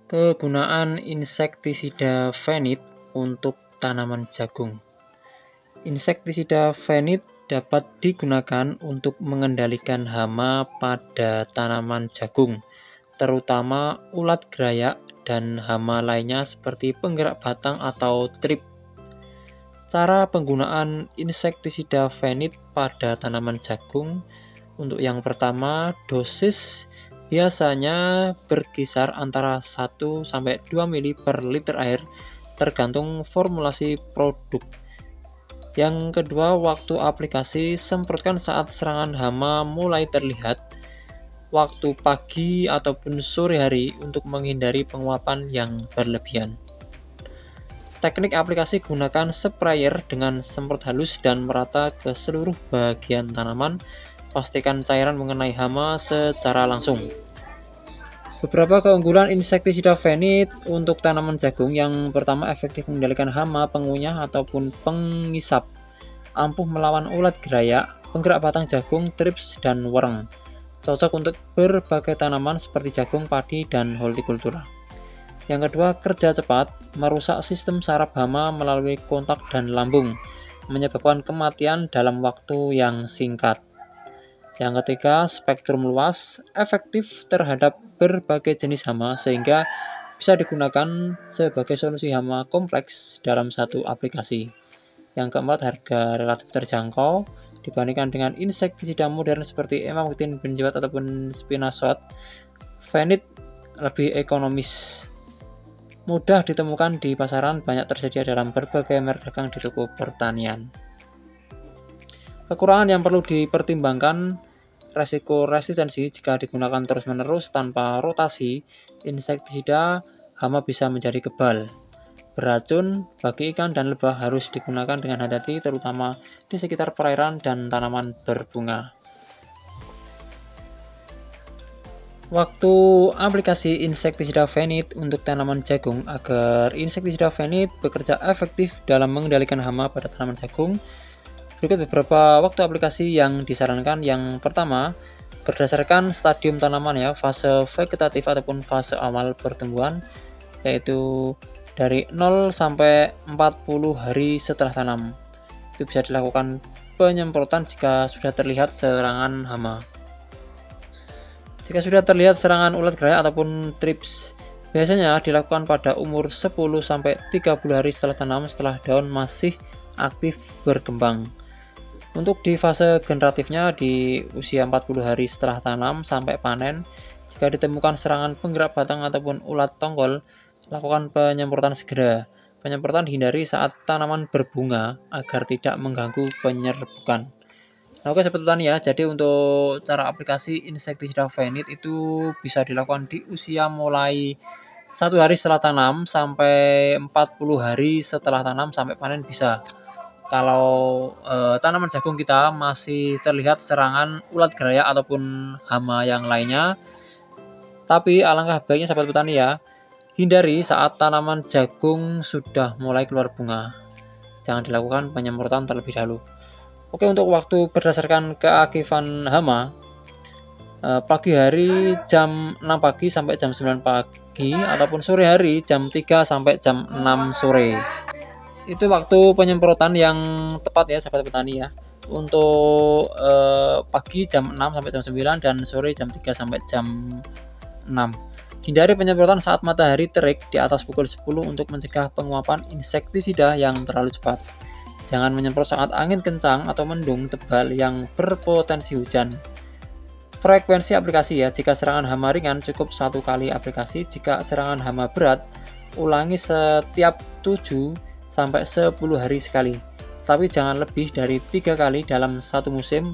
Kegunaan insektisida Fenit untuk tanaman jagung. Insektisida Fenit dapat digunakan untuk mengendalikan hama pada tanaman jagung, terutama ulat gerayak dan hama lainnya seperti penggerak batang atau trip. Cara penggunaan insektisida Fenit pada tanaman jagung. Untuk yang pertama, dosis biasanya berkisar antara 1-2 ml per liter air, tergantung formulasi produk. Yang kedua, waktu aplikasi, semprotkan saat serangan hama mulai terlihat, waktu pagi ataupun sore hari untuk menghindari penguapan yang berlebihan. Teknik aplikasi, gunakan sprayer dengan semprot halus dan merata ke seluruh bagian tanaman. Pastikan cairan mengenai hama secara langsung. Beberapa keunggulan insektisida Fenit untuk tanaman jagung. Yang pertama, efektif mengendalikan hama, pengunyah ataupun pengisap, ampuh melawan ulat gerayak, penggerak batang jagung, trips, dan wereng. Cocok untuk berbagai tanaman seperti jagung, padi, dan hortikultura. Yang kedua, kerja cepat, merusak sistem saraf hama melalui kontak dan lambung, menyebabkan kematian dalam waktu yang singkat. Yang ketiga, spektrum luas, efektif terhadap berbagai jenis hama sehingga bisa digunakan sebagai solusi hama kompleks dalam satu aplikasi. Yang keempat, harga relatif terjangkau dibandingkan dengan insektisida modern seperti emamectin, benzoat ataupun spinosad. Fenit lebih ekonomis, mudah ditemukan di pasaran, banyak tersedia dalam berbagai merek dagang di toko pertanian. Kekurangan yang perlu dipertimbangkan, resiko resistensi. Jika digunakan terus-menerus tanpa rotasi insektisida, hama bisa menjadi kebal, beracun bagi ikan dan lebah. Harus digunakan dengan hati-hati, terutama di sekitar perairan dan tanaman berbunga. Waktu aplikasi insektisida Fenit untuk tanaman jagung. Agar insektisida Fenit bekerja efektif dalam mengendalikan hama pada tanaman jagung, berikut beberapa waktu aplikasi yang disarankan. Yang pertama, berdasarkan stadium tanaman ya, fase vegetatif ataupun fase awal pertumbuhan, yaitu dari 0 sampai 40 hari setelah tanam. Itu bisa dilakukan penyemprotan jika sudah terlihat serangan hama. Jika sudah terlihat serangan ulat gerayak ataupun trips, biasanya dilakukan pada umur 10 sampai 30 hari setelah tanam, setelah daun masih aktif berkembang. Untuk di fase generatifnya di usia 40 hari setelah tanam sampai panen, jika ditemukan serangan penggerak batang ataupun ulat tongkol, lakukan penyemprotan segera. Penyemprotan dihindari saat tanaman berbunga agar tidak mengganggu penyerbukan. Nah, oke sobat petani ya, jadi untuk cara aplikasi insektisida Fenit itu bisa dilakukan di usia mulai 1 hari setelah tanam sampai 40 hari setelah tanam sampai panen bisa. Kalau tanaman jagung kita masih terlihat serangan ulat gerayak ataupun hama yang lainnya, tapi alangkah baiknya sahabat petani ya, hindari saat tanaman jagung sudah mulai keluar bunga. Jangan dilakukan penyemprotan terlebih dahulu. Oke, untuk waktu berdasarkan keaktifan hama, pagi hari jam 6 pagi sampai jam 9 pagi ataupun sore hari jam 3 sampai jam 6 sore. Itu waktu penyemprotan yang tepat ya sahabat petani ya. Untuk pagi jam 6 sampai jam 9 dan sore jam 3 sampai jam 6. Hindari penyemprotan saat matahari terik di atas pukul 10 untuk mencegah penguapan insektisida yang terlalu cepat. Jangan menyemprot saat angin kencang atau mendung tebal yang berpotensi hujan. Frekuensi aplikasi ya, jika serangan hama ringan cukup 1 kali aplikasi. Jika serangan hama berat, ulangi setiap 7 sampai 10 hari sekali, tapi jangan lebih dari 3 kali dalam satu musim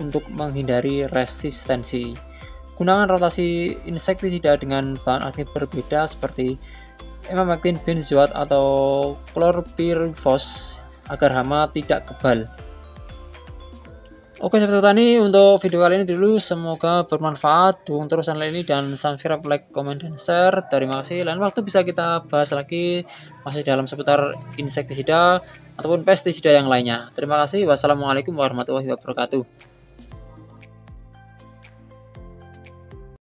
untuk menghindari resistensi. Gunakan rotasi insektisida dengan bahan aktif berbeda seperti emamectin, benzoat, atau chlorpyrifos agar hama tidak kebal. Oke sahabat petani, untuk video kali ini dulu, semoga bermanfaat. Dukung terus channel ini dan subscribe, like, comment, dan share. Terima kasih. Lain waktu bisa kita bahas lagi masih dalam seputar insektisida ataupun pestisida yang lainnya. Terima kasih. Wassalamualaikum warahmatullahi wabarakatuh.